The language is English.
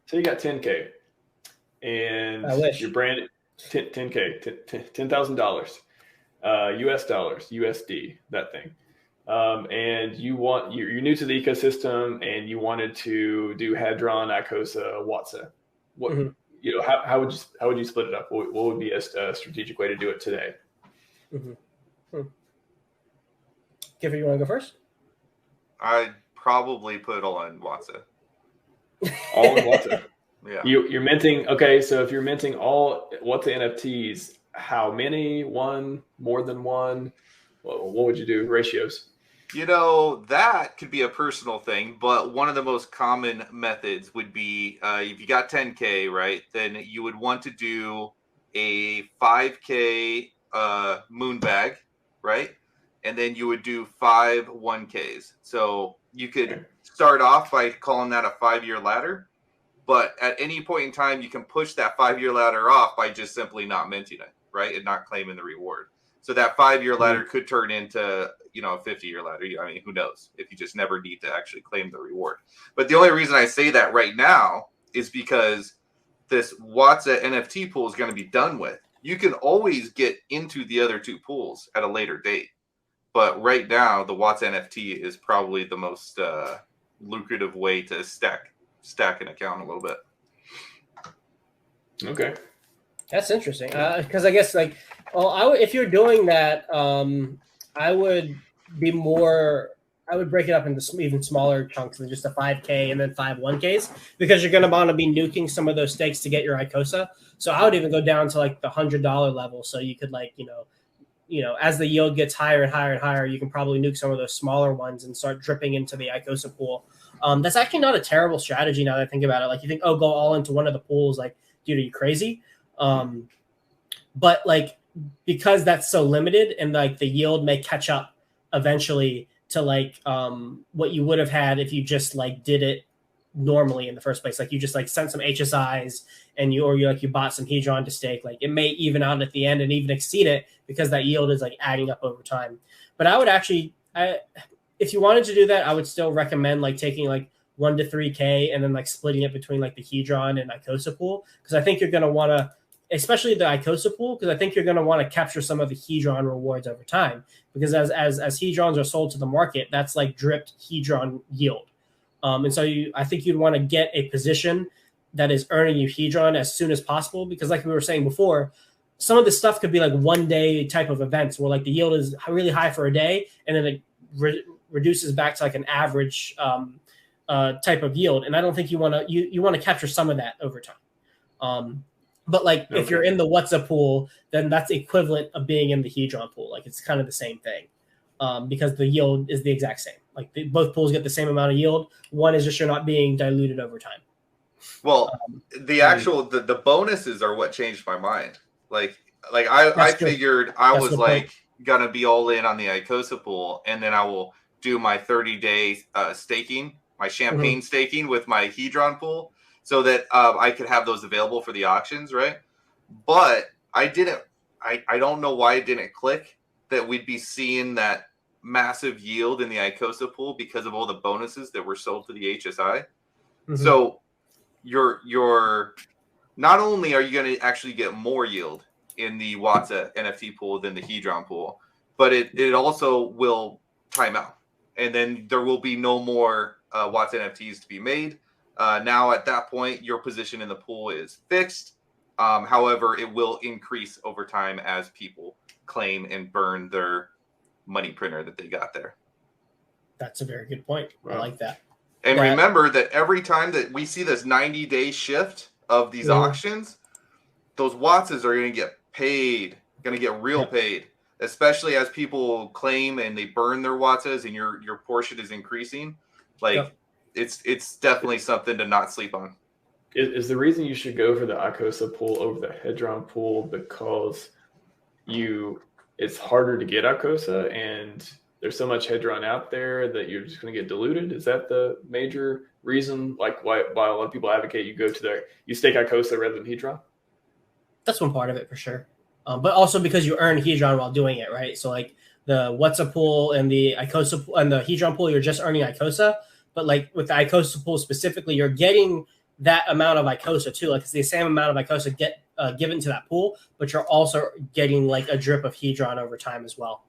So you got 10K, and I wish. you're branded 10K, $10,000, US dollars, USD, that thing. And you're new to the ecosystem, and you wanted to do Hedron, ICOSA, WAATSA. What how would you split it up? What would be a strategic way to do it today? Kiffer, you want to go first? I'd probably put it all in WAATSA. All in WAATSA. Yeah. You're minting. Okay, so if you're minting all WAATSA NFTs, how many? One? More than one? What would you do? Ratios? That could be a personal thing, but one of the most common methods would be if you got 10K, right, then you would want to do a 5K moon bag, right? And then you would do 5 1Ks. So you could start off by calling that a 5-year ladder, but at any point in time, you can push that 5-year ladder off by just simply not minting it, right, and not claiming the reward. So that 5-year ladder could turn into, a 50-year ladder. I mean, who knows if you just never need to actually claim the reward. But the only reason I say that right now is because this WAATSA NFT pool is going to be done with. You can always get into the other two pools at a later date. But right now, the WAATSA NFT is probably the most lucrative way to stack an account a little bit. Okay. That's interesting. Because I guess if you're doing that, I would break it up into even smaller chunks than just a 5K and then 5 1Ks, because you're going to want to be nuking some of those stakes to get your ICOSA. So I would even go down to the $100 level. So you could as the yield gets higher and higher and higher, you can probably nuke some of those smaller ones and start dripping into the ICOSA pool. That's actually not a terrible strategy now that I think about it. You think, go all into one of the pools. Dude, are you crazy? But because that's so limited and the yield may catch up eventually to what you would have had if you just did it normally in the first place. You just sent some HSIs and you bought some Hedron to stake. It may even out at the end and even exceed it because that yield is adding up over time. But I would actually, if you wanted to do that, I would still recommend taking 1 to 3K and then splitting it between the Hedron and ICOSA pool, because I think you're going to want to, especially the ICOSA pool, because I think you're going to want to capture some of the Hedron rewards over time, because as Hedrons are sold to the market, that's dripped Hedron yield. And so I think you'd want to get a position that is earning you Hedron as soon as possible, because we were saying before, some of this stuff could be 1 day type of events where the yield is really high for a day and then it reduces back to an average type of yield. And I don't think you want to capture some of that over time. But if you're in the WAATSA pool, then that's equivalent of being in the Hedron pool. It's kind of the same thing, because the yield is the exact same. Both pools get the same amount of yield. One is just you're not being diluted over time. Well, the bonuses are what changed my mind. I figured I was gonna be all in on the ICOSA pool, and then I will do my 30-day staking, my champagne staking with my Hedron pool, so that I could have those available for the auctions, right? But I don't know why it didn't click that we'd be seeing that massive yield in the ICOSA pool because of all the bonuses that were sold to the HSI. So you're not only are you going to actually get more yield in the WAATSA NFT pool than the Hedron pool, but it also will time out. And then there will be no more WAATSA NFTs to be made. Now, at that point, your position in the pool is fixed. However, it will increase over time as people claim and burn their money printer that they got there. That's a very good point. Wow. I like that. And remember that every time that we see this 90-day shift of these auctions, those WAATSs are going to get paid, going to get real paid, especially as people claim and they burn their WAATSs and your portion is increasing. It's definitely something to not sleep on. Is the reason you should go for the ICOSA pool over the Hedron pool because it's harder to get ICOSA and there's so much Hedron out there that you're just going to get diluted? Is that the major reason, why a lot of people advocate you stake ICOSA rather than Hedron? That's one part of it for sure. But also because you earn Hedron while doing it, right? So the WAATSA pool and the ICOSA and the Hedron pool, you're just earning ICOSA. But with the ICOSA pool specifically, you're getting that amount of ICOSA too. Like it's the same amount of ICOSA get given to that pool, but you're also getting like a drip of Hedron over time as well.